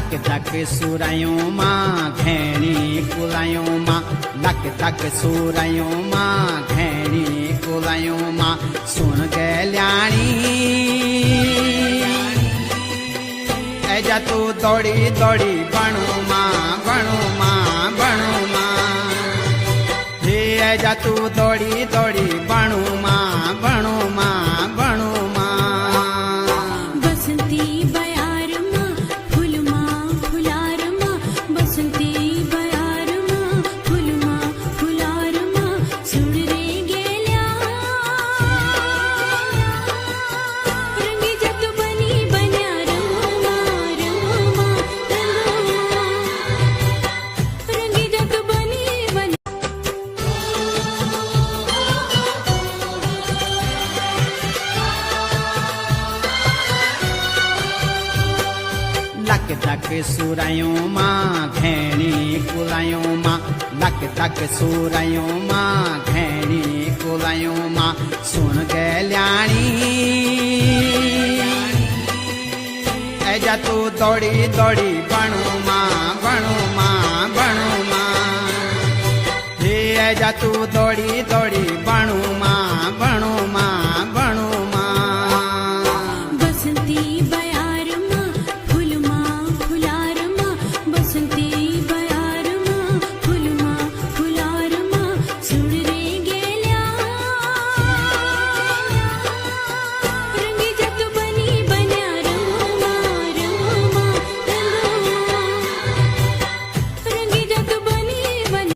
luck धक सुरायूं मां घेणी कुलायूं मां लक धक सुरायूं मां घेणी कुलायूं मां सुन गल्याणी ऐजा तू दौड़ी दौड़ी बणू मां बणू मां बणू मां हे ऐजा तू दौड़ी दौड़ी बणू मां बणू मां बणू मां बसंती बयार मां फूल मां फुलार मां बसंती बयार मां फूल मां फुलार मां सुन रे गेल्या रंगी जग बनी बन्या रमा रमा रंगी जग बनी बन्या लक धक सुरायूं मां घेणी कुलायूं मां लक धक सुरायूं मां घेणी कुलायूं मां सुन गल्याणी ऐजा तू दौड़ी दौड़ी बणू मां बणू मां बणू मां हे ऐजा तू दौड़ी दौड़ी बणू मां